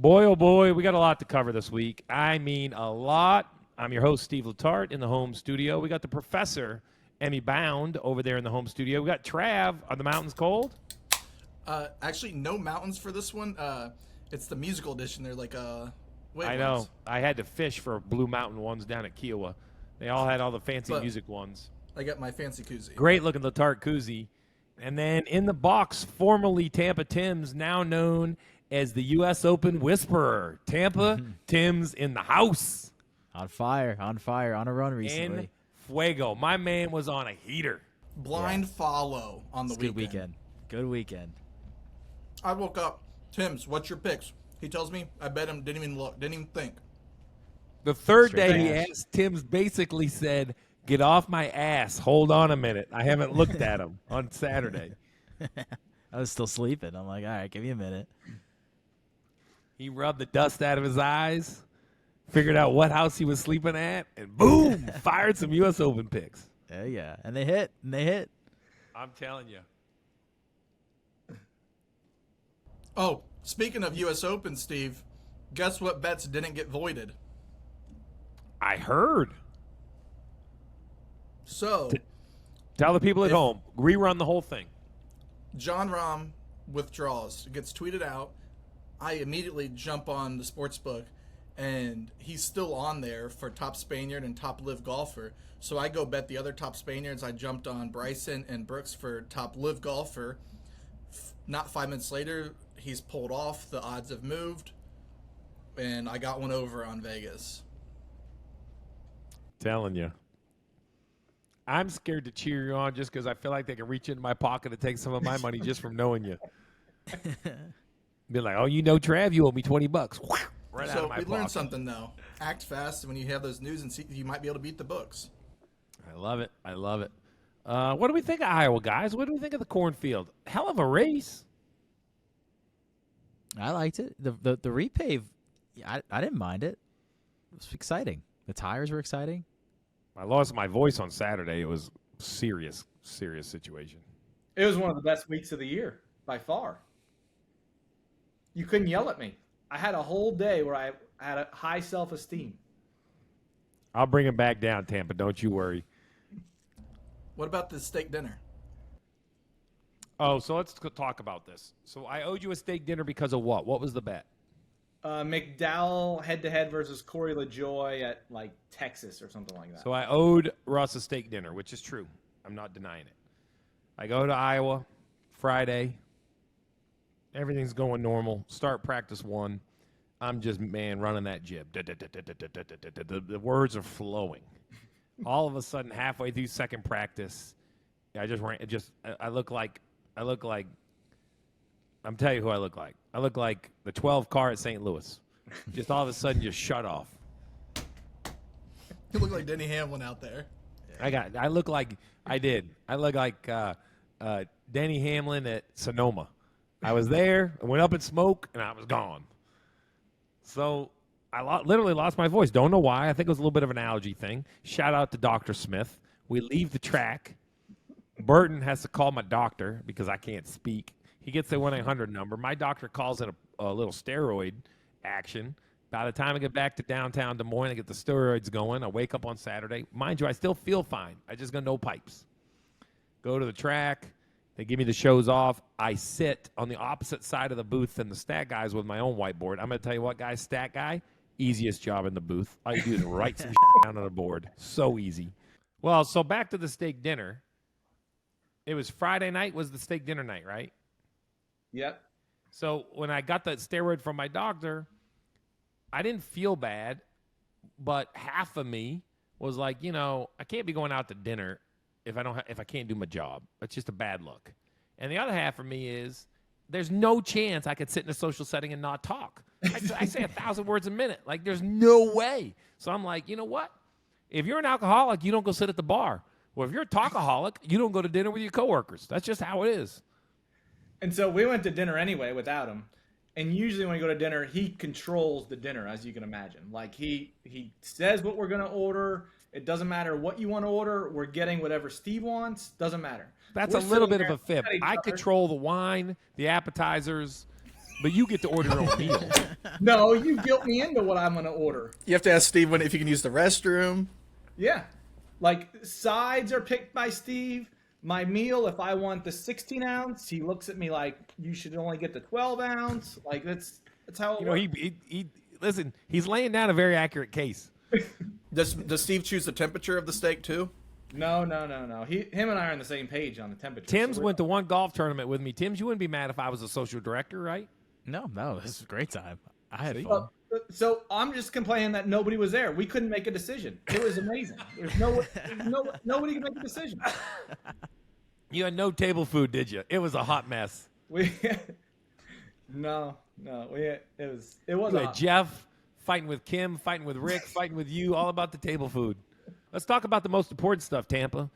Boy, oh boy, we got a lot to cover this week. I mean, a lot. I'm your host, Steve Letarte, in the home studio. We got the professor, Emmy Bound, over there in the home studio. We got Trav. Are the mountains cold? Actually, no mountains for this one. It's the musical edition. They're like wave I know. ones. I had to fish for Blue Mountain ones down at Kiowa. They all had all the fancy music ones. I got my fancy koozie. Great looking Letarte koozie. And then in the box, formerly Tampa Timms, now known as the U.S. Open Whisperer. Tampa Timms in the house. On fire, on a run recently. In fuego. My man was on a heater. Blind follow on the weekend. Good weekend. I woke up. Tim's, what's your picks? He tells me. I bet him. Didn't even look. Didn't even think. The third Straight day he ass. asked, Timms basically said, "Get off my ass. Hold on a minute. I haven't looked at him on Saturday." I was still sleeping. I'm like, all right, give me a minute. He rubbed the dust out of his eyes, figured out what house he was sleeping at, and boom, fired some U.S. Open picks. Yeah. And they hit. I'm telling you. Oh, speaking of U.S. Open, Steve, guess what bets didn't get voided? I heard. So, Tell the people at home, rerun the whole thing. John Rahm withdraws. It gets tweeted out. I immediately jump on the sports book, and he's still on there for top Spaniard and top live golfer. So I go bet the other top Spaniards. I jumped on Bryson and Brooks for top live golfer. Not 5 minutes later, he's pulled off. The odds have moved, and I got one over on Vegas. Telling you. I'm scared to cheer you on just because I feel like they can reach into my pocket and take some of my money just from knowing you. Be like, oh, you know, Trav, you owe me $20. Right out So of my we learned pocket. something, though. Act fast when you have those news, and see, you might be able to beat the books. I love it. What do we think of Iowa, guys? What do we think of the cornfield? Hell of a race. I liked it. The repave, I didn't mind it. It was exciting. The tires were exciting. I lost my voice on Saturday. It was serious situation. It was one of the best weeks of the year, by far. You couldn't yell at me. I had a whole day where I had a high self-esteem. I'll bring him back down, Tampa. Don't you worry. What about the steak dinner? Oh, so let's talk about this. So I owed you a steak dinner because of what? What was the bet? McDowell head-to-head versus Corey LaJoy at, like, Texas or something like that. So I owed Russ a steak dinner, which is true. I'm not denying it. I go to Iowa Friday. Everything's going normal. Start practice 1. I'm just, running that jib. The words are flowing. All of a sudden, halfway through second practice, I just ran. I look like. I'm telling you who I look like. I look like the 12 car at St. Louis. Just all of a sudden, just shut off. You look like Denny Hamlin out there. I look like Denny Hamlin at Sonoma. I was there, I went up in smoke, and I was gone. So I literally lost my voice. Don't know why. I think it was a little bit of an allergy thing. Shout out to Dr. Smith. We leave the track. Burton has to call my doctor because I can't speak. He gets the 1-800 number. My doctor calls it a little steroid action. By the time I get back to downtown Des Moines, I get the steroids going. I wake up on Saturday. Mind you, I still feel fine. I just got no pipes. Go to the track. They give me the shows off. I sit on the opposite side of the booth than the stat guys with my own whiteboard. I'm going to tell you what, guys, stat guy, easiest job in the booth. All you do is write some down on the board. So easy. Well, so back to the steak dinner. It was Friday night was the steak dinner night, right? Yep. So when I got the steroid from my doctor, I didn't feel bad, but half of me was like, I can't be going out to dinner if I can't do my job. It's just a bad look. And the other half of me is there's no chance I could sit in a social setting and not talk. I say 1,000 words a minute. Like, there's no way. So I'm like, you know what? If you're an alcoholic, you don't go sit at the bar. Well, if you're a talkaholic, you don't go to dinner with your coworkers. That's just how it is. And so we went to dinner anyway without him. And usually when we go to dinner, he controls the dinner, as you can imagine. Like, he says what we're going to order. It doesn't matter what you want to order. We're getting whatever Steve wants. Doesn't matter. That's We're a little sitting bit of there a fib. at each I other. control the wine, the appetizers, But you get to order your own meal. No, you guilt me into what I'm going to order. You have to ask Steve if you can use the restroom. Yeah. Like, sides are picked by Steve. My meal, if I want the 16 ounce, he looks at me like, you should only get the 12 ounce. Like, that's how it You know, works. he listen, he's laying down a very accurate case. Does Steve choose the temperature of the steak too? No. Him and I are on the same page on the temperature. Tim's so went to one golf tournament with me. Tim's, you wouldn't be mad if I was a social director, right? No, this was a great time. I had See? fun. So I'm just complaining that nobody was there. We couldn't make a decision. It was amazing. There's nobody could make a decision. You had no table food, did you? It was a hot mess. No. It was You had hot. Jeff fighting with Kim, fighting with Rick, fighting with you, all about the table food. Let's talk about the most important stuff, Tampa.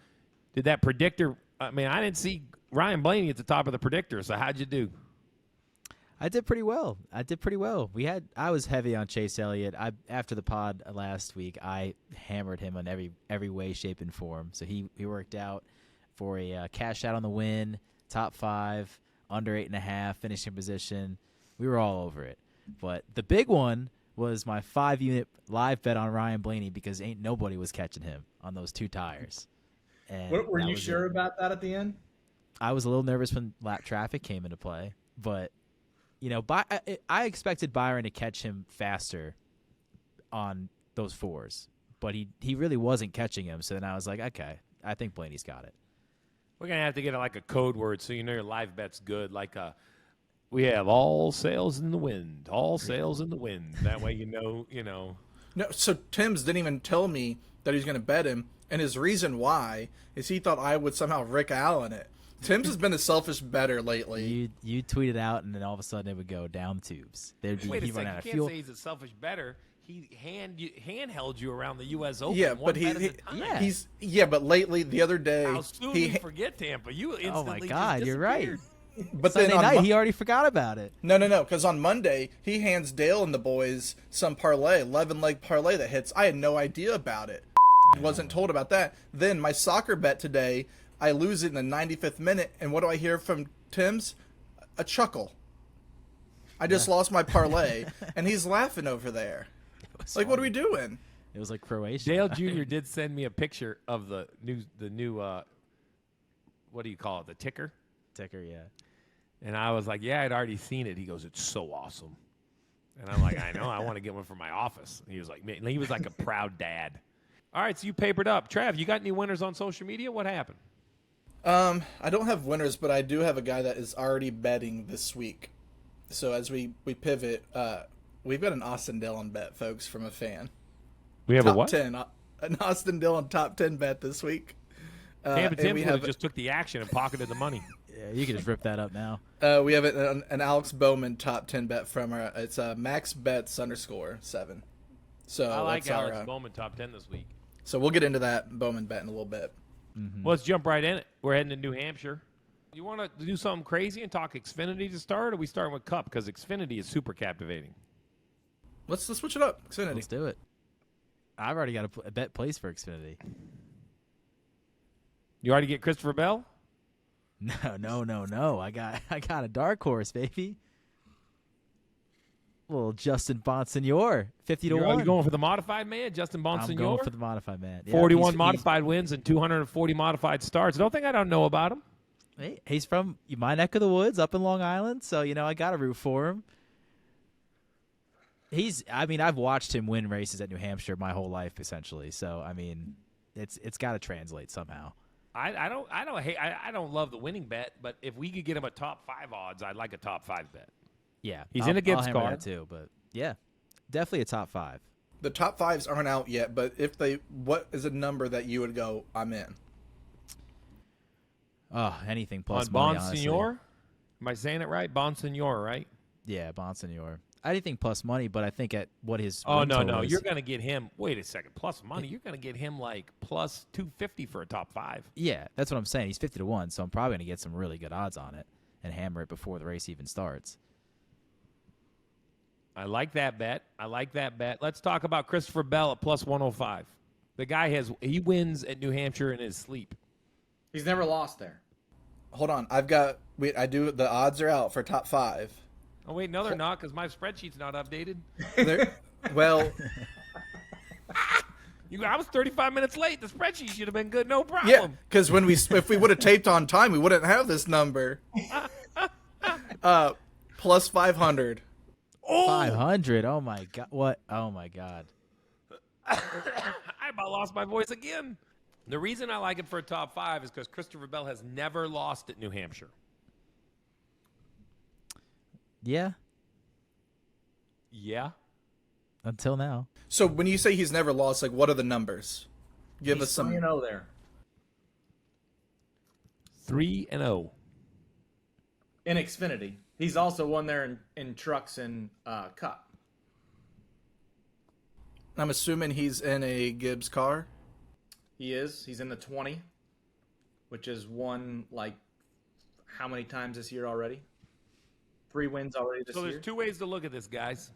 Did that predictor, I mean, I didn't see Ryan Blaney at the top of the predictor, so how'd you do? I did pretty well. I was heavy on Chase Elliott. After the pod last week, I hammered him on every way, shape, and form. So he worked out for a cash out on the win, top 5, under 8.5, finishing position. We were all over it. But the big one was my 5-unit live bet on Ryan Blaney because ain't nobody was catching him on those 2 tires. And Were that you was sure it. about that at the end? I was a little nervous when lap traffic came into play, but I expected Byron to catch him faster on those 4s, but he really wasn't catching him. So then I was like, okay, I think Blaney's got it. We're going to have to get like a code word so you know your live bet's good. Like we have all sails in the wind, all sails in the wind. That way you know. No, so Tim's didn't even tell me that he's going to bet him, and his reason why is he thought I would somehow Rick Allen it. Tim's has been a selfish bettor lately. You tweeted out, and then all of a sudden it would go down tubes. There'd be Wait a he run second, out you of can't fuel. say he's a selfish bettor. He handheld you around the U.S. Open. Yeah, one but bet at a time. but lately the other day How soon you forget Tampa? You instantly Oh my God, just you're right. disappeared. but Sunday then on night, he already forgot about it. No, because on Monday he hands Dale and the boys some parlay, 11-leg parlay that hits. I had no idea about it. Wasn't told about that. Then my soccer bet today, I lose it in the 95th minute, and what do I hear from Tim's? A chuckle. I just lost my parlay, and he's laughing over there. Like, what are we doing? It was like Croatia. Dale Jr. did send me a picture of the new what do you call it? The ticker. Ticker, yeah. And I was like, yeah, I'd already seen it. He goes, it's so awesome. And I'm like, I know, I want to get one for my office. And he was like, man, he was like a proud dad. All right, so you papered up. Trav, you got any winners on social media? What happened? I don't have winners, but I do have a guy that is already betting this week. So as we pivot, we've got an Austin Dillon bet, folks, from a fan. We have Top a what? 10. An Austin Dillon top 10 bet this week. Tampa Timms we would have have just took the action and pocketed the money. Yeah, you can just rip that up now. we have an Alex Bowman top 10 bet from her. It's Max Bets _7. So I like that's our, Alex Bowman top 10 this week. So we'll get into that Bowman bet in a little bit. Well, let's jump right in it. We're heading to New Hampshire. You want to do something crazy and talk Xfinity to start, or are we starting with Cup? Because Xfinity is super captivating. Let's switch it up. Xfinity. Let's do it. I've already got a bet placed for Xfinity. You already get Christopher Bell? No. I got a dark horse, baby. Little Justin Bonsignor, 50 to Are 1. you going for the modified man, Justin I'm going Bonsignor? for the modified man. Yeah, 41 he's- modified wins and 240 modified starts. Don't think I don't know about him. He's from my neck of the woods up in Long Island, so, I got to root for him. I've watched him win races at New Hampshire my whole life, essentially. So, it's got to translate somehow. I don't love the winning bet, but if we could get him a top 5 odds, I'd like a top 5 bet. Yeah. He's in a Gibbs hammer car. that too, but yeah, definitely a top 5. The top 5s aren't out yet, but what is a number that you would go, I'm in? Oh, anything plus On money, honestly. Bonsignor? Am I saying it right? Bonsignor, right? Yeah, Bonsignor. Anything plus money, but I think at what his Oh, win no. total is- You're going to get him. Wait a second. Plus money. You're going to get him like plus 250 for a top 5. Yeah, that's what I'm saying. He's 50 to 1, so I'm probably going to get some really good odds on it and hammer it before the race even starts. I like that bet. Let's talk about Christopher Bell at plus 105. The guy he wins at New Hampshire in his sleep. He's never lost there. Hold on. The odds are out for top 5. Oh, wait, no, they're not because my spreadsheet's not updated. Well, I was 35 minutes late. The spreadsheet should have been good, no problem. yeah, because if we would have taped on time, we wouldn't have this number. Plus 500. Oh! 500. Oh my god. What? Oh my god. I about lost my voice again. The reason I like it for a top 5 is because Christopher Bell has never lost at New Hampshire. Yeah. Yeah. Until now. So when you say he's never lost, like, what are the numbers? Give us some. 3-0 there. 3-0. In Xfinity. He's also won there in trucks and Cup. I'm assuming he's in a Gibbs car. He is. He's in the 20, which is won like how many times this year already? 3 wins already this So year. there's 2 ways to look at this, guys.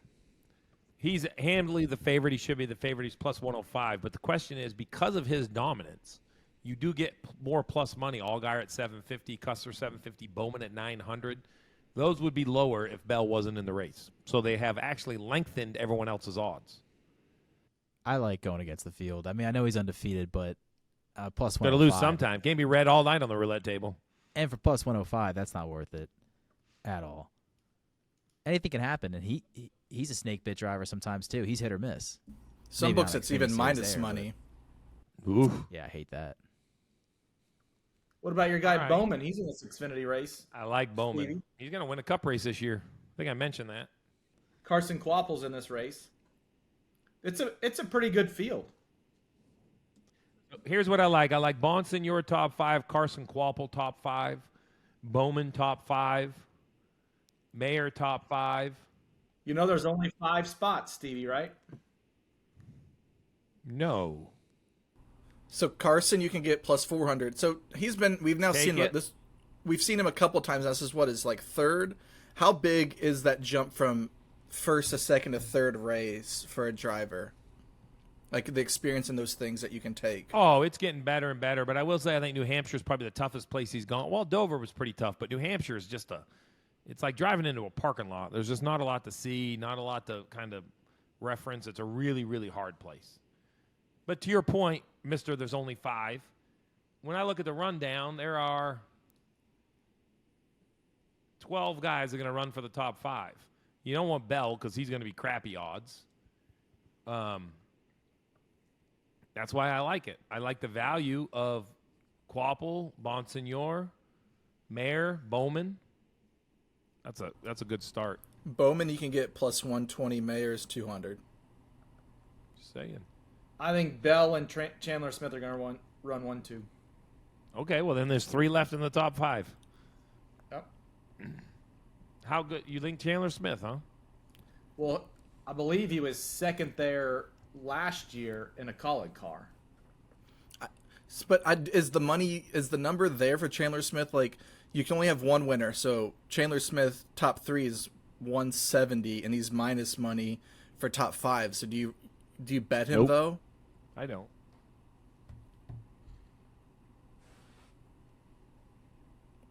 He's handily the favorite. He should be the favorite. He's plus 105. But the question is, because of his dominance, you do get more plus money. Allgaier at 750, Custer 750, Bowman at 900. Those would be lower if Bell wasn't in the race. So they have actually lengthened everyone else's odds. I like going against the field. I mean, I know he's undefeated, but plus 105. Got to lose sometime. Can't be red all night on the roulette table. And for plus 105, that's not worth it at all. Anything can happen, and he's a snake bit driver sometimes too. He's hit or miss. Some Maybe books not it's Xfinity even series minus there, money. Ooh. Yeah, I hate that. What about your guy All right. Bowman? He's in this Xfinity race. I like Bowman. Stevie? He's going to win a cup race this year. I think I mentioned that. Carson Quapple's in this race. It's a pretty good field. Here's what I like. I like Bonsignor top 5, Carson Quapple top 5, Bowman top 5, Mayer top 5. You know there's only 5 spots, Stevie, right? No. So Carson, you can get plus 400. So we've now Take seen it. this. We've seen him a couple times. This is what is like third. How big is that jump from first to second to third race for a driver? Like the experience in those things that you can take. Oh, it's getting better and better. But I will say I think New Hampshire is probably the toughest place he's gone. Well, Dover was pretty tough, but New Hampshire is just it's like driving into a parking lot. There's just not a lot to see, not a lot to kind of reference. It's a really, really hard place. But to your point, Mr., there's only 5. When I look at the rundown, there are 12 guys that are going to run for the top 5. You don't want Bell because he's going to be crappy odds. That's why I like it. I like the value of Quapple, Bonsignor, Mayer, Bowman. That's a good start. Bowman, you can get plus 120. Mayer's 200. Just saying. I think Bell and Chandler Smith are going to run 1-2. Okay, well then there's 3 left in the top 5. Yep. How good? You think Chandler Smith, huh? Well, I believe he was second there last year in a Colleague car. But is the number there for Chandler Smith? Like, you can only have one winner. So Chandler Smith top 3 is 170, and he's minus money for top 5. So do you bet him Nope. though? I don't.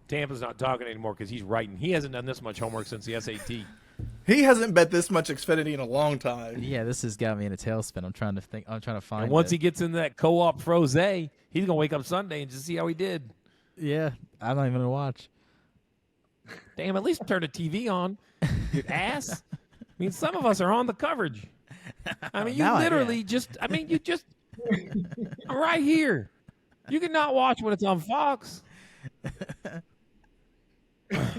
Tampa's not talking anymore because he's writing. He hasn't done this much homework since the SAT. He hasn't bet this much Xfinity in a long time. Yeah, this has got me in a tailspin. I'm trying to think. I'm trying to find. And once it. he gets into that co-op froze, he's gonna wake up Sunday and just see how he did. Yeah, I'm not even gonna watch. Damn, at least turn the TV on, you ass. I mean, some of us are on the coverage. I mean, you Now literally I'm right here. You cannot watch when it's on Fox.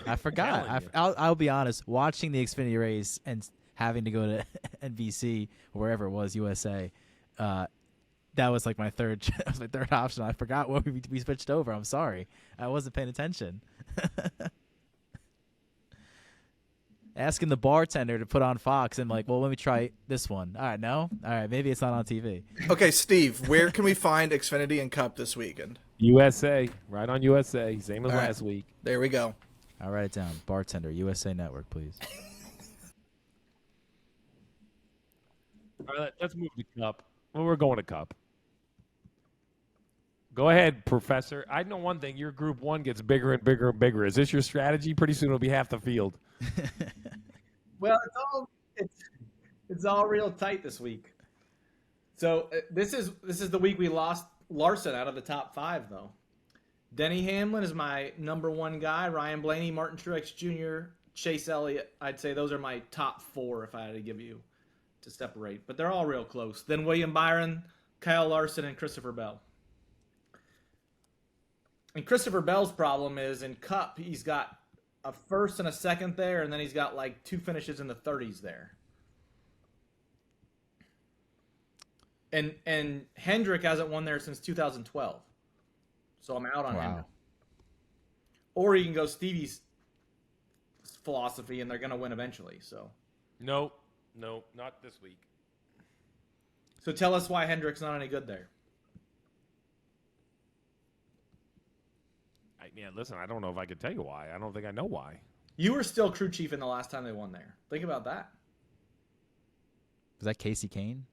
I forgot. telling you. I'll be honest. Watching the Xfinity race and having to go to NBC or wherever it was, USA, that was like my third. That was my third option. I forgot what we switched over. I'm sorry. I wasn't paying attention. Asking the bartender to put on Fox and like, well, let me try this one. All right, no, all right, maybe it's not on TV. Okay, Steve, where can we find Xfinity and Cup this weekend? USA, right on USA, same as All right. last week. There we go. I'll write it down. Bartender, USA Network, please. All right, let's move to Cup. Well, we're going to Cup. Go ahead, Professor. I know one thing. Your Group 1 gets bigger and bigger and bigger. Is this your strategy? Pretty soon it'll be half the field. Well, it's all real tight this week. So this is the week we lost Larson out of the top 5, though. Denny Hamlin is my number 1 guy. Ryan Blaney, Martin Truex Jr., Chase Elliott. I'd say those are my top 4 if I had to give you to separate. But they're all real close. Then William Byron, Kyle Larson, and Christopher Bell. And Christopher Bell's problem is in Cup, he's got a first and a second there, and then he's got like 2 finishes in the 30s there. And Hendrick hasn't won there since 2012. So I'm out on Hendrick. Or you can go Stevie's philosophy, and they're going to win eventually. So No, not this week. So tell us why Hendrick's not any good there. Listen, I don't know if I could tell you why. I don't think I know why. You were still crew chief in the last time they won there. Think about that. Was that Casey Kane?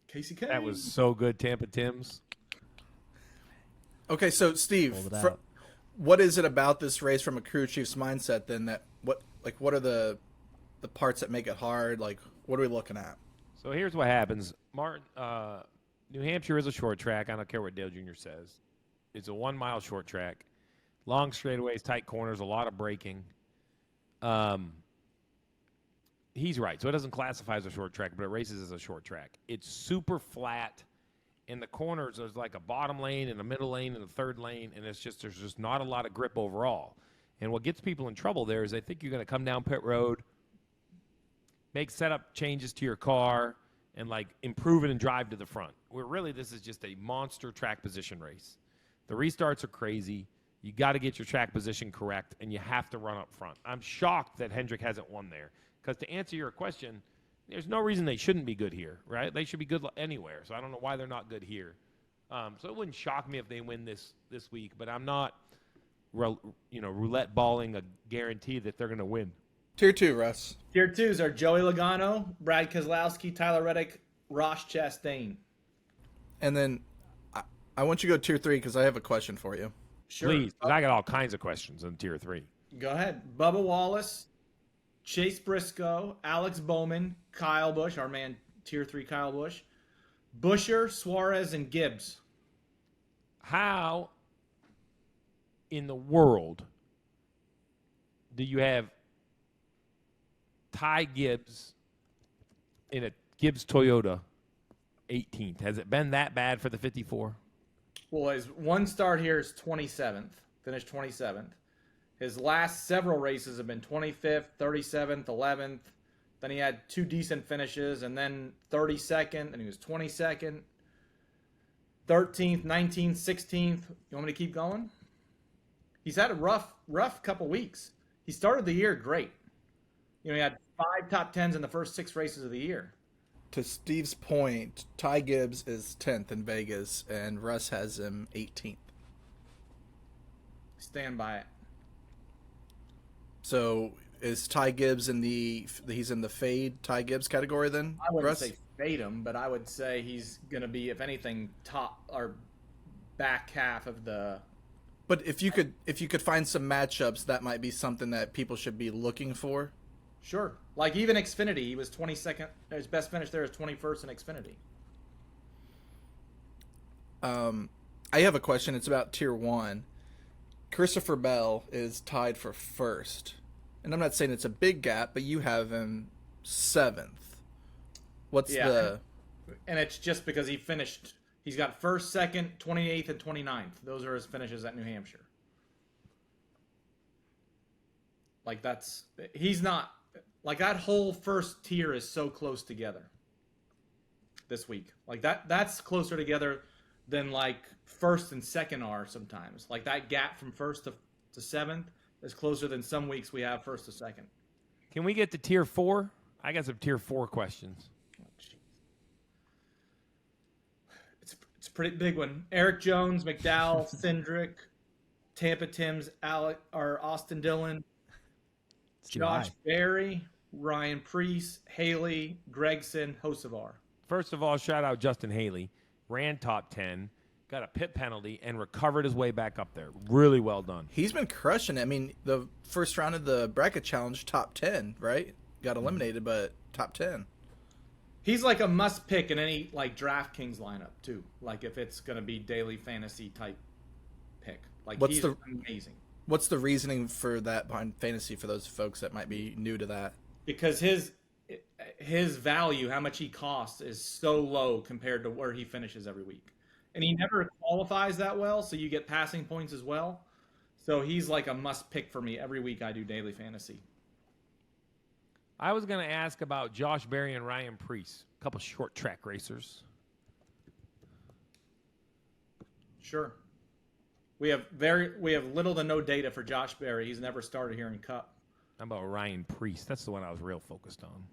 Casey Kane. That was so good, Tampa Timms. Okay, so Steve, what is it about this race from a crew chief's mindset then that what are the parts that make it hard? Like, what are we looking at? So here's what happens. Martin, New Hampshire is a short track. I don't care what Dale Jr. says. It's a 1 mile short track. Long straightaways, tight corners, a lot of braking. He's right. So it doesn't classify as a short track, but it races as a short track. It's super flat. In the corners, there's like a bottom lane and a middle lane and a third lane, and there's just not a lot of grip overall. And what gets people in trouble there is they think you're going to come down pit road, make setup changes to your car, and like improve it and drive to the front. Where really this is just a monster track position race. The restarts are crazy. You got to get your track position correct, and you have to run up front. I'm shocked that Hendrick hasn't won there. Because to answer your question, there's no reason they shouldn't be good here, right? They should be good anywhere. So I don't know why they're not good here. So it wouldn't shock me if they win this week, but I'm not, roulette balling a guarantee that they're going to win. Tier 2, Russ. Tier 2s are Joey Logano, Brad Keselowski, Tyler Reddick, Ross Chastain. And then I want you to go Tier 3 because I have a question for you. Sure. Please, 'cause I got all kinds of questions in Tier 3. Go ahead. Bubba Wallace, Chase Briscoe, Alex Bowman, Kyle Busch, our man Tier 3 Kyle Busch, Buescher, Suarez, and Gibbs. How in the world do you have Ty Gibbs in a Gibbs Toyota 18th? Has it been that bad for the 54? Well, his one start here is 27th, finished 27th. His last several races have been 25th, 37th, 11th. Then he had 2 decent finishes, and then 32nd, and he was 22nd, 13th, 19th, 16th. You want me to keep going? He's had a rough couple weeks. He started the year great. He had 5 top 10s in the first 6 races of the year. To Steve's point, Ty Gibbs is 10th in Vegas, and Russ has him 18th. Stand by it. So is Ty Gibbs he's in the fade Ty Gibbs category then? I wouldn't Russ? say fade him, but I would say he's going to be, if anything, top or back half of the. But if you could find some matchups, that might be something that people should be looking for. Sure. Like even Xfinity, he was 22nd. His best finish there is 21st in Xfinity. I have a question. It's about Tier 1. Christopher Bell is tied for first. And I'm not saying it's a big gap, but you have him 7th. What's the... And it's just because he's got first, second, 28th, and 29th. Those are his finishes at New Hampshire. Like he's not, like that whole first tier is so close together this week. Like that's closer together than like first and second are sometimes. Like that gap from first to 7th is closer than some weeks we have first to second. Can we get to Tier 4? I got some Tier 4 questions. Oh, it's a pretty big one. Eric Jones, McDowell, Cindric, Tampa Timms, Austin Dillon, Josh Berry, Ryan Preece, Haley, Gregson, Hocevar. First of all, shout out Justin Haley. Ran top 10. got a pit penalty, and recovered his way back up there. Really well done. He's been crushing it. I mean, the first round of the bracket challenge, top 10, right? Got eliminated, but top 10. He's like a must pick in any like DraftKings lineup too. Like if it's gonna be daily fantasy type pick. Like he's amazing. What's the reasoning for that behind fantasy for those folks that might be new to that? Because his value, how much he costs, is so low compared to where he finishes every week. And he never qualifies that well, so you get passing points as well. So he's like a must pick for me every week I do daily fantasy. I was going to ask about Josh Berry and Ryan Preece, a couple short track racers. Sure. We have little to no data for Josh Berry. He's never started here in Cup. How about Ryan Preece? That's the one I was real focused on.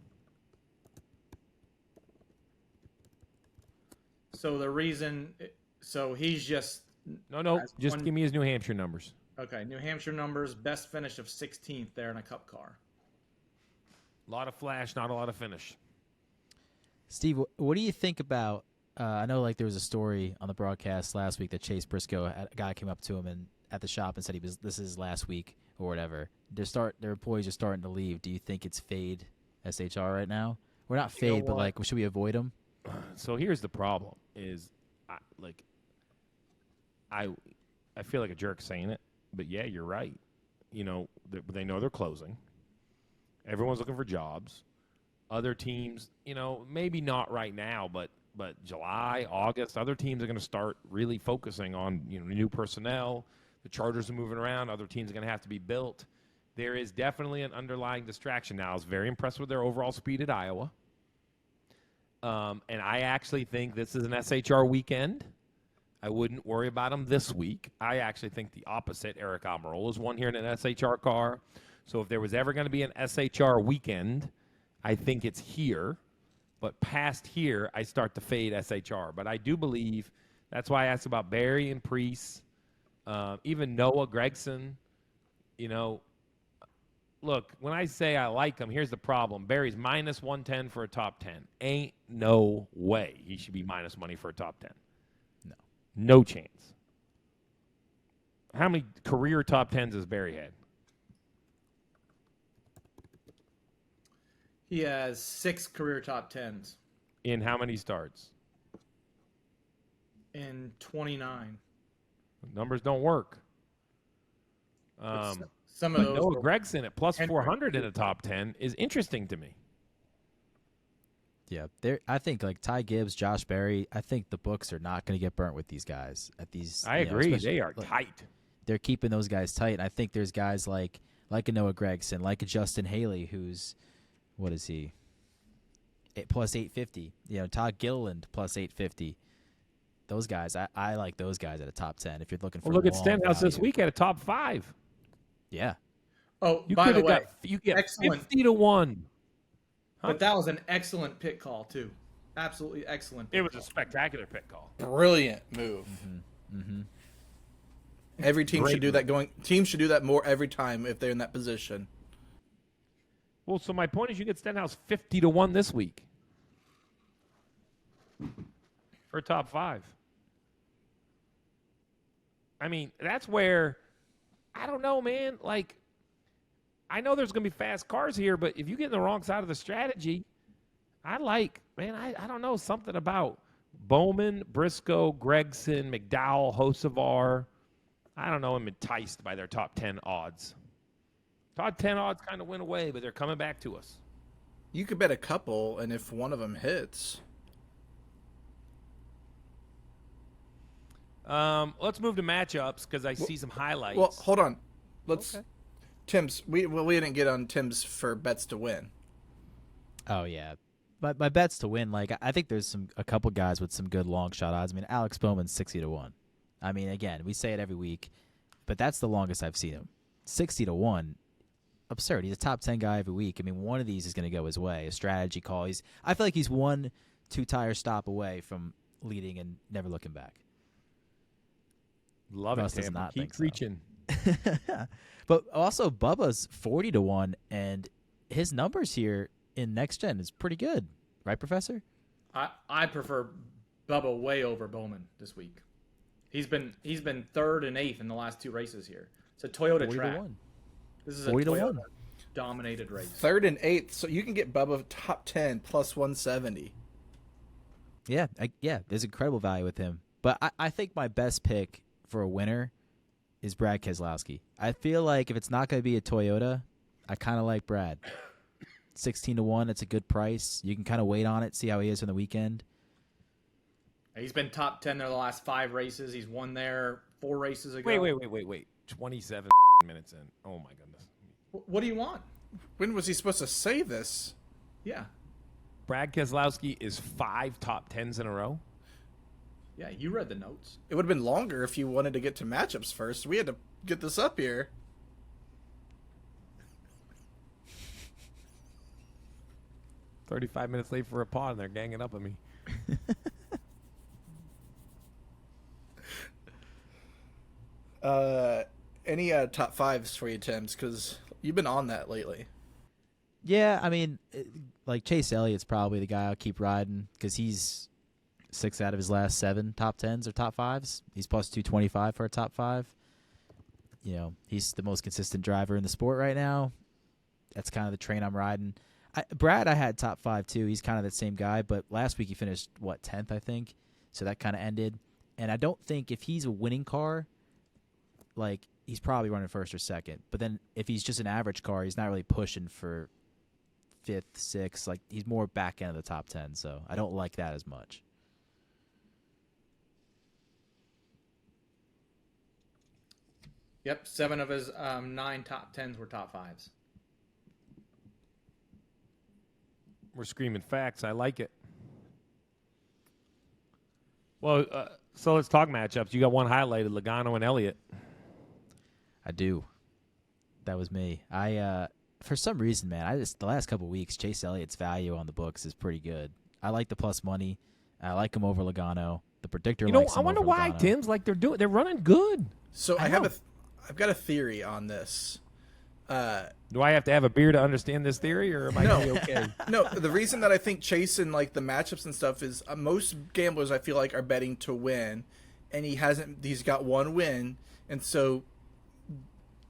So the reason, he's just just give me his New Hampshire numbers. Okay, New Hampshire numbers, best finish of 16th there in a Cup car. A lot of flash, not a lot of finish. Steve, what do you think about? I know like there was a story on the broadcast last week that Chase Briscoe, a guy came up to him and at the shop and said this is last week or whatever. Their employees are starting to leave. Do you think it's fade SHR right now? We're not fade, but like should we avoid them? So here's the problem: is I feel like a jerk saying it, but yeah, you're right. You know, they know they're closing. Everyone's looking for jobs. Other teams, you know, maybe not right now, but July, August, other teams are going to start really focusing on, you know, new personnel. The charters are moving around. Other teams are going to have to be built. There is definitely an underlying distraction now. I was very impressed with their overall speed at Iowa. And I actually think this is an SHR weekend. I wouldn't worry about them this week. I actually think the opposite. Eric Almirola's won here in an SHR car. So if there was ever going to be an SHR weekend, I think it's here. But past here, I start to fade SHR. But I do believe, that's why I asked about Barry and Preece, even Noah Gregson. You know, look, when I say I like him, here's the problem. Barry's minus 110 for a top 10. Ain't no way he should be minus money for a top 10. No. No chance. How many career top 10s has Barry had? He has 6 career top 10s. In how many starts? In 29. Numbers don't work. Some of those. Noah Gregson at plus 400 in a top 10 is interesting to me. Yeah, I think like Ty Gibbs, Josh Berry. I think the books are not going to get burnt with these guys at these. I agree. They are tight. They're keeping those guys tight. And I think there's guys like a Noah Gregson, like a Justin Haley, who's what is he? Plus 850. You know, Todd Gilliland plus 850. Those guys, I like those guys at a top 10. If you're looking for look at Stenhouse this week at a top 5. Yeah. Oh, you by the way, you get excellent. 50 to 1. Huh? But that was an excellent pit call too. Absolutely excellent. It was a spectacular pit call. Brilliant move. Mm-hmm. Mm-hmm. Every team Great should do move. that. Teams should do that more every time if they're in that position. Well, so my point is you get Stenhouse 50 to 1 this week for top 5. I mean, that's where, I don't know, man. Like, I know there's going to be fast cars here, but if you get in the wrong side of the strategy, I don't know, something about Bowman, Briscoe, Gregson, McDowell, Hocevar. I don't know, I'm enticed by their top 10 odds. Top 10 odds kind of went away, but they're coming back to us. You could bet a couple, and if one of them hits. Let's move to matchups because I see some highlights. Well, hold on. Let's Okay. Tim's. We didn't get on Tim's for bets to win. Oh yeah, but my bets to win. Like I think there's a couple guys with some good long shot odds. I mean, Alex Bowman's 60 to 1. I mean, again, we say it every week, but that's the longest I've seen him. 60 to 1. Absurd. He's a top 10 guy every week. I mean, one of these is going to go his way. A strategy call. I feel like he's 1 2-tire stop away from leading and never looking back. Love Russ it, does Tampa. not Keep think so. preaching. But also Bubba's 40 to 1, and his numbers here in next gen is pretty good, right, Professor? I prefer Bubba way over Bowman this week. He's been third and eighth in the last 2 races here. It's a Toyota 40 track. to 1. This is a 40 to Toyota 1. dominated race. 3rd and 8th, so you can get Bubba top 10 plus 170. Yeah, there's incredible value with him. But I think my best pick for a winner is Brad Keselowski. I feel like if it's not going to be a Toyota, I kind of like Brad. 16 to 1, it's a good price. You can kind of wait on it, see how he is on the weekend. He's been top 10 there the last 5 races. He's won there 4 races ago. Wait. 27 minutes in. Oh, my goodness. What do you want? When was he supposed to say this? Yeah. Brad Keselowski is 5 top 10s in a row. Yeah, you read the notes. It would have been longer if you wanted to get to matchups first. We had to get this up here. $35 late for a pod, and they're ganging up on me. Any top 5s for you, Timms? Because you've been on that lately. Yeah, I mean, like Chase Elliott's probably the guy I'll keep riding because he's 6 out of his last 7 top 10s or top 5s. He's plus 225 for a top 5. You know, he's the most consistent driver in the sport right now. That's kind of the train I'm riding. Brad, I had top 5 too. He's kind of the same guy, but last week he finished, 10th, I think. So that kind of ended. And I don't think if he's a winning car, like, he's probably running first or second. But then if he's just an average car, he's not really pushing for 5th, 6th. Like, he's more back end of the top 10, so I don't like that as much. Yep, 7 of his 9 top 10s were top 5s. We're screaming facts. I like it. Well, so let's talk matchups. You got one highlighted, Logano and Elliott. I do. That was me. For some reason, man, the last couple of weeks, Chase Elliott's value on the books is pretty good. I like the plus money. I like him over Logano. The predictor likes him I wonder over why Logano. Tim's like they're running good. So I know. I've got a theory on this. Do I have to have a beer to understand this theory, or am I gonna be okay? No, the reason that I think chasing like the matchups and stuff is most gamblers I feel like are betting to win, and he's got 1 win, and so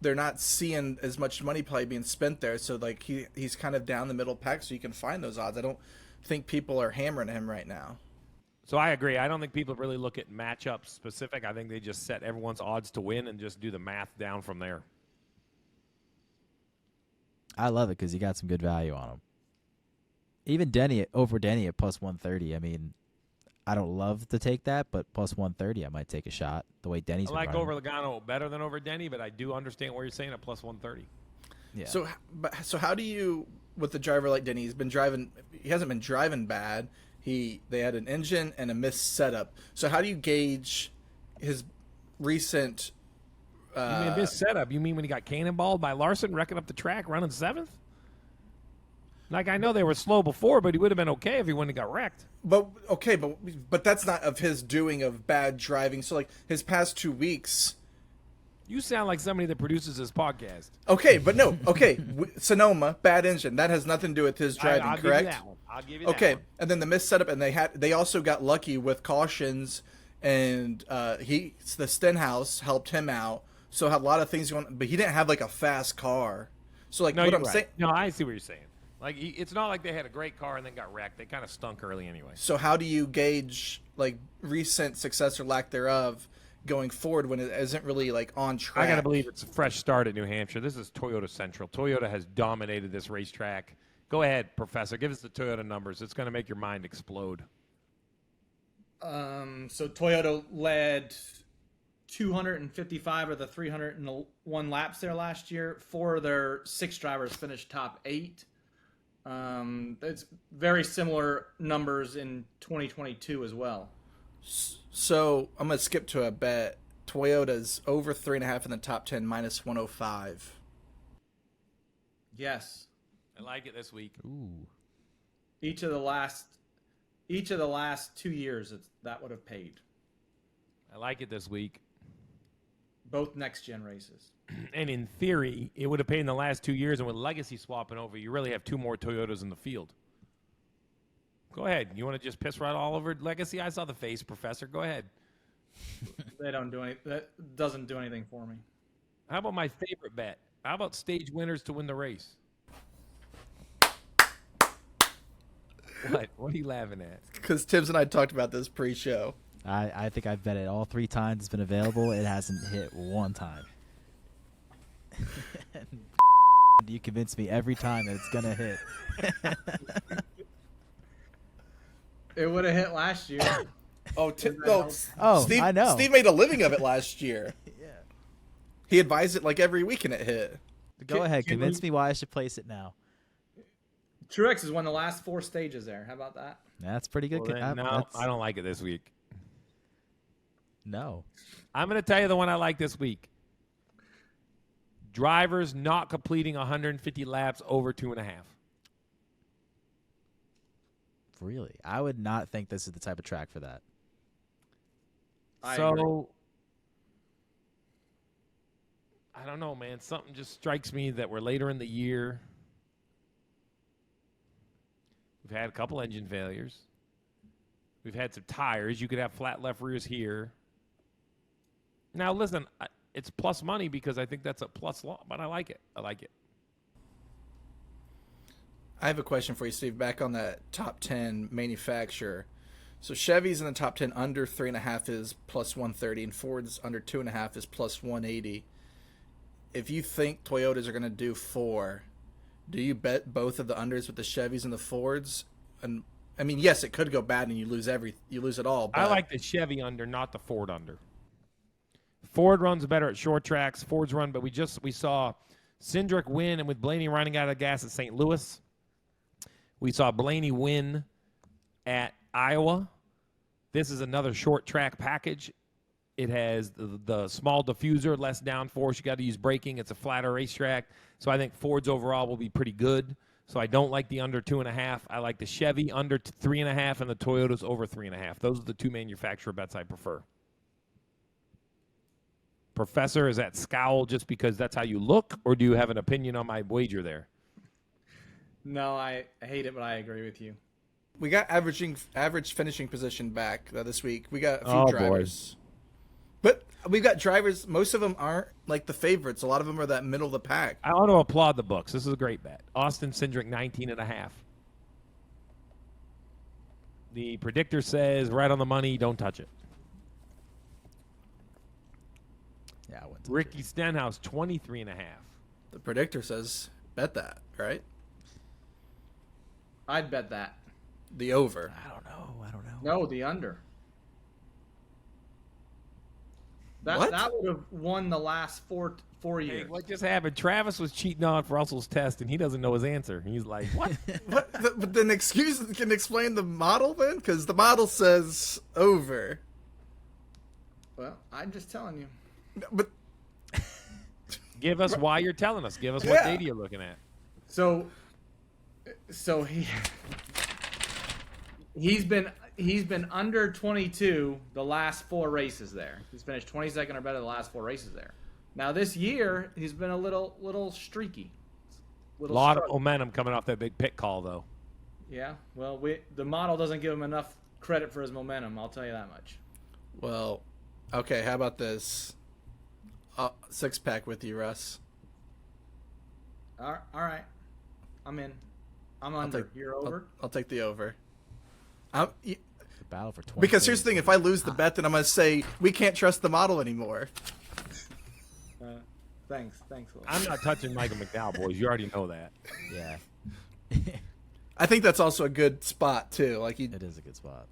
they're not seeing as much money probably being spent there. So like he's kind of down the middle pack, so you can find those odds. I don't think people are hammering him right now. So I agree. I don't think people really look at matchup specific. I think they just set everyone's odds to win and just do the math down from there. I love it because he got some good value on him. Even Denny over Denny at plus 130. I mean, I don't love to take that, but plus 130, I might take a shot. The way Denny's I like been running. over Logano better than over Denny, but I do understand what you're saying at plus 130. Yeah. So how do you, with a driver like Denny, he hasn't been driving bad. They had an engine and a missed setup. So how do you gauge his recent? You mean this setup? You mean when he got cannonballed by Larson, wrecking up the track, running 7th? Like, I know they were slow before, but he would have been okay if he wouldn't have got wrecked. But that's not of his doing of bad driving. So like his past 2 weeks. You sound like somebody that produces this podcast. Okay, but no. Okay, Sonoma, bad engine. That has nothing to do with his driving, I'll correct? Give you that one. I'll give you that Okay, one. and then the missed setup, and they also got lucky with cautions, and the Stenhouse helped him out. So had a lot of things going, but he didn't have like a fast car. So like No, what you're I'm right. saying. No, I see what you're saying. Like, it's not like they had a great car and then got wrecked. They kind of stunk early anyway. So how do you gauge like recent success or lack thereof going forward when it isn't really like on track? I got to believe it's a fresh start at New Hampshire. This is Toyota Central. Toyota has dominated this racetrack. Go ahead, Professor. Give us the Toyota numbers. It's going to make your mind explode. So Toyota led 255 of the 301 laps there last year. 4 of their 6 drivers finished top 8. It's very similar numbers in 2022 as well. So I'm gonna skip to a bet. Toyota's over 3.5 in the top 10, minus 105. Yes. I like it this week. Ooh. Each of the last 2 years that would have paid. I like it this week. Both next gen races. And in theory, it would have paid in the last 2 years. And with Legacy swapping over, you really have 2 more Toyotas in the field. Go ahead. You want to just piss right all over Legacy? I saw the face, Professor. Go ahead. They don't do any. That doesn't do anything for me. How about my favorite bet? How about stage winners to win the race? What? What are you laughing at? Because Tibbs and I talked about this pre-show. I think I've bet it all 3 times it's been available. It hasn't hit one time. You convince me every time that it's going to hit. It would have hit last year. Steve, I know. Steve made a living of it last year. Yeah. He advised it like every week and it hit. Go ahead. Convince me why I should place it now. Truex has won the last 4 stages there. How about that? That's pretty good. Well, then, no, I don't like it this week. No. I'm going to tell you the one I like this week. Drivers not completing 150 laps over 2.5. Really? I would not think this is the type of track for that. I So, agree. I don't know, man. Something just strikes me that we're later in the year. We've had a couple engine failures. We've had some tires. You could have flat left rears here. Now, listen, it's plus money because I think that's a plus law, but I like it. I like it. I have a question for you, Steve. Back on that top 10 manufacturer. So Chevy's in the top 10 under 3.5 is plus 130, and Ford's under 2.5 is plus 180. If you think Toyotas are going to do 4, do you bet both of the unders with the Chevys and the Fords? And I mean, yes, it could go bad and you lose it all. But I like the Chevy under, not the Ford under. Ford runs better at short tracks. Ford's run, but we saw Cindric win, and with Blaney running out of gas at St. Louis, we saw Blaney win at Iowa. This is another short track package. It has the small diffuser, less downforce. You got to use braking. It's a flatter racetrack. So I think Ford's overall will be pretty good. So I don't like the under 2.5. I like the Chevy under 3.5 and the Toyotas over 3.5. Those are the 2 manufacturer bets I prefer. Professor, is that scowl just because that's how you look, or do you have an opinion on my wager there? No, I hate it, but I agree with you. we got average finishing position back this week. We got a few drivers. But we've got drivers. Most of them aren't like the favorites. A lot of them are that middle of the pack. I want to applaud the books. This is a great bet. Austin Cindric, 19.5. The predictor says right on the money, don't touch it. Yeah, I went to Ricky Stenhouse, 23.5. The predictor says bet that, right? I'd bet that. The over. I don't know. No, the under. What? That would have won the last four Hey, years. what just happened? Travis was cheating on Russell's test, and he doesn't know his answer. He's like, what? What? But then can explain the model then? Because the model says over. Well, I'm just telling you. But Give us why you're telling us. Give us what data you're looking at. So he's been under 22 the last 4 races there. He's finished 22nd or better the last 4 races there. Now this year he's been a little streaky. A lot of momentum coming off that big pit call, though. Yeah. Well, the model doesn't give him enough credit for his momentum. I'll tell you that much. well, okay. How about this? 6-pack with you, Russ. All right. I'm in. I'm under. You're over. I'll take the over. The battle for 20. Because here's the thing: if I lose the bet, then I'm going to say we can't trust the model anymore. Thanks. Will. I'm not touching Michael McDowell, boys. You already know that. Yeah. I think that's also a good spot too. Like It is a good spot.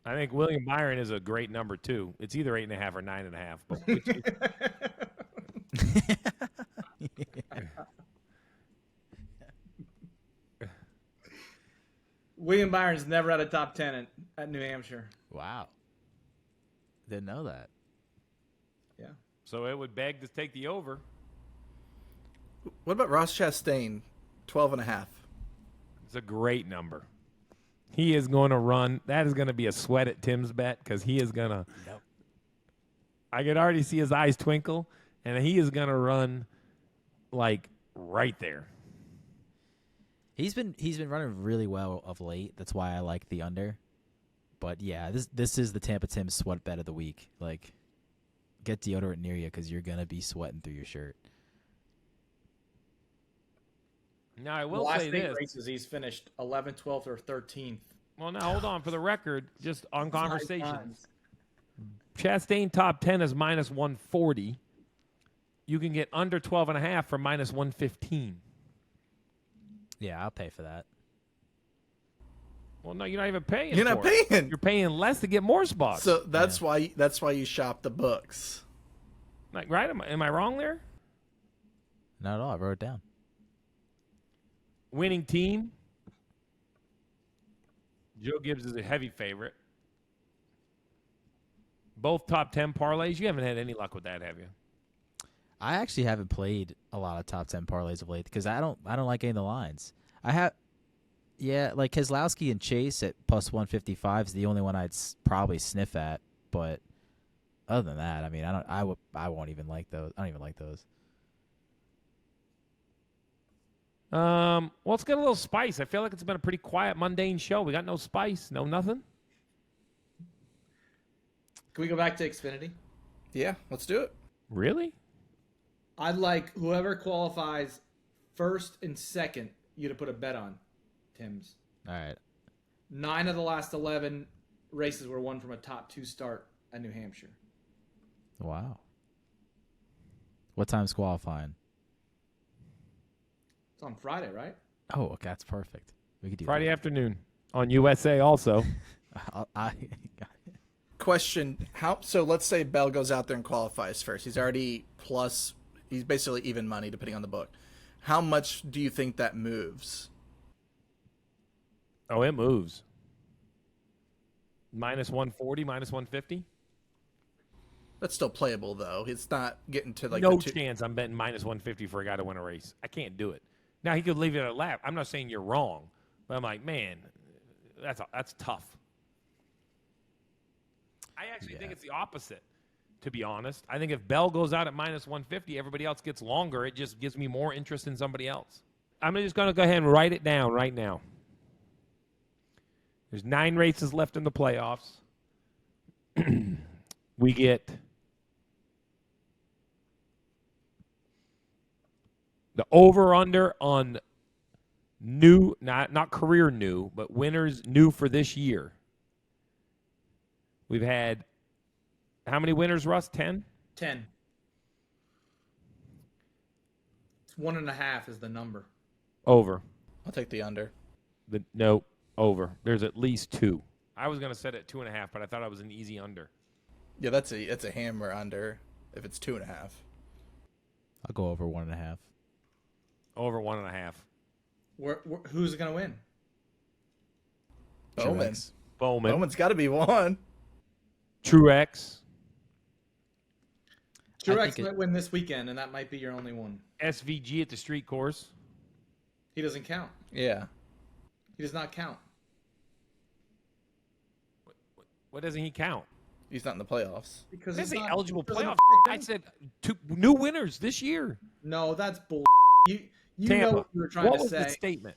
I think William Byron is a great number, too. It's either 8.5 or 9.5. But which William Byron's never had a top 10 at New Hampshire. Wow. Didn't know that. Yeah. so it would beg to take the over. What about Ross Chastain? 12.5. It's a great number. He is going to run. That is going to be a sweat at Tim's bet because he is going to. Nope. I could already see his eyes twinkle, and he is going to run like right there. He's been running really well of late. That's why I like the under. But yeah, this is the Tampa Timms sweat bet of the week. Like, get deodorant near you because you're gonna be sweating through your shirt. Now, I The will last say 8 this. races, he's finished 11th, 12th, or 13th. Well, now, hold on. For the record, just on High conversations, times. Chastain top 10 is minus 140. You can get under 12.5 for minus 115. Yeah, I'll pay for that. Well, no, you're not even paying. You're not for it. paying. You're paying less to get more spots. So that's why you shop the books. Like, right? Am I wrong there? Not at all. I wrote it down. Winning team. Joe Gibbs is a heavy favorite. Both top 10 parlays. You haven't had any luck with that, have you? I actually haven't played a lot of top 10 parlays of late because I don't like any of the lines. I have, yeah, like Keselowski and Chase at plus 155 is the only one I'd probably sniff at. But other than that, I mean, I won't even like those. I don't even like those. Well, let's get a little spice. I feel like it's been a pretty quiet, mundane show. We got no spice, no nothing. Can we go back to Xfinity? Yeah, let's do it. Really? I'd like whoever qualifies first and second, you to put a bet on, Timms. All right. 9 of the last 11 races were won from a top 2 start at New Hampshire. Wow. What time's qualifying? It's on Friday, right? Oh, okay, that's perfect. We could do Friday that. afternoon on USA also. Question: So let's say Bell goes out there and qualifies first. He's already plus. He's basically even money depending on the book. How much do you think that moves? Oh, it moves. Minus 140, minus 150? That's still playable though. It's not getting to like No the chance I'm betting minus 150 for a guy to win a race. I can't do it. Now, he could leave it at a lap. I'm not saying you're wrong, but I'm like, man, that's tough. I actually think it's the opposite, to be honest. I think if Bell goes out at minus 150, everybody else gets longer. It just gives me more interest in somebody else. I'm just going to go ahead and write it down right now. There's 9 races left in the playoffs. We get the over-under on new, not career new, but winners new for this year. We've had how many winners, Russ? 10? 10. It's 1.5 is the number. Over. I'll take the under. No, over. There's at least 2. I was going to set it at 2.5, but I thought I was an easy under. Yeah, that's a hammer under if it's 2.5. I'll go over 1.5. Over 1.5. Who's going to win? Bowman. Bowman. Bowman's got to be one. Truex. Truex might win this weekend, and that might be your only one. SVG at the street course. He doesn't count. Yeah. He does not count. What doesn't he count? He's not in the playoffs. Because This he's is not eligible doesn't playoff. count. I said 2 new winners this year. No, that's bull. You Tampa. know what you were trying What to was say. the statement?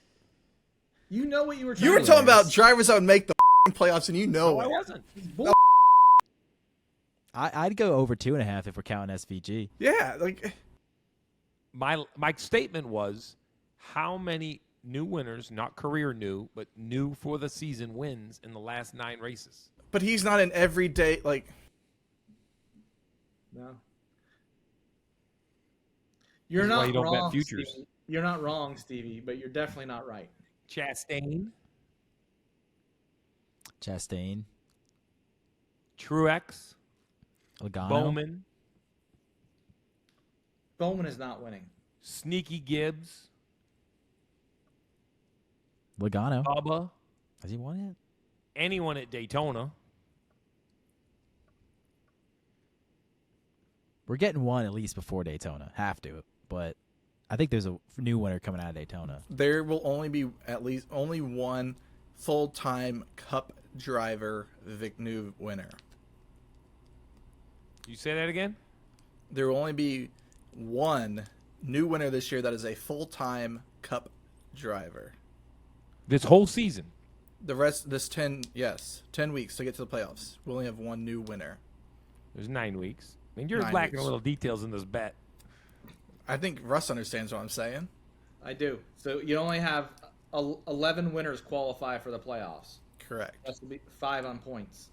You know what you were trying You were to talking say. about drivers that would make the playoffs, and you know No, I it. wasn't. I'd go over 2.5 if we're counting SVG. Yeah, like My statement was how many new winners, not career new, but new for the season wins in the last 9 races. but he's not an everyday like. No. You're That's why not you don't bet wrong, futures. Stevie. You're not wrong, Stevie, but you're definitely not right. Chastain, Chastain, Truex, Logano. Bowman, Bowman is not winning. Sneaky Gibbs, Logano. Bubba, Has he won it? anyone at Daytona. We're getting one at least before Daytona. Have to. But I think there's a new winner coming out of Daytona. There will only be at least only one full-time Cup driver new winner. You say that again? There will only be one new winner this year that is a full-time Cup driver. This whole season. The rest, 10 weeks to get to the playoffs. We only have one new winner. There's 9 weeks. I mean, you're 9 lacking weeks. a little details in this bet. I think Russ understands what I'm saying. I do. So you only have 11 winners qualify for the playoffs. Correct. That's to be 5 on points.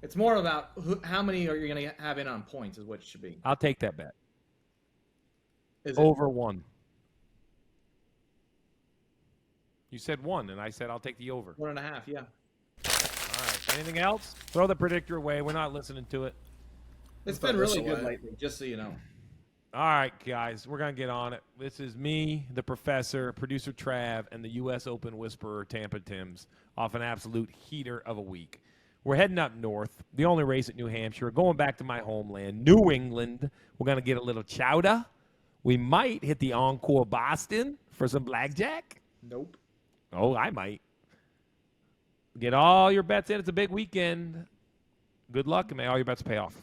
It's more about how many are you going to have in on points is what it should be. I'll take that bet. Is it Over 1. You said 1, and I said I'll take the over. 1.5? Yeah. All right. Anything else? Throw the predictor away. We're not listening to it. It's Throw been really this good away. lately, just so you know. All right, guys. We're going to get on it. This is me, the professor, producer Trav, and the U.S. Open whisperer Tampa Timms off an absolute heater of a week. We're heading up north, the only race at New Hampshire, going back to my homeland, New England. We're going to get a little chowder. We might hit the Encore Boston for some blackjack. Nope. Oh, I might. Get all your bets in. It's a big weekend. Good luck, and may all your bets pay off.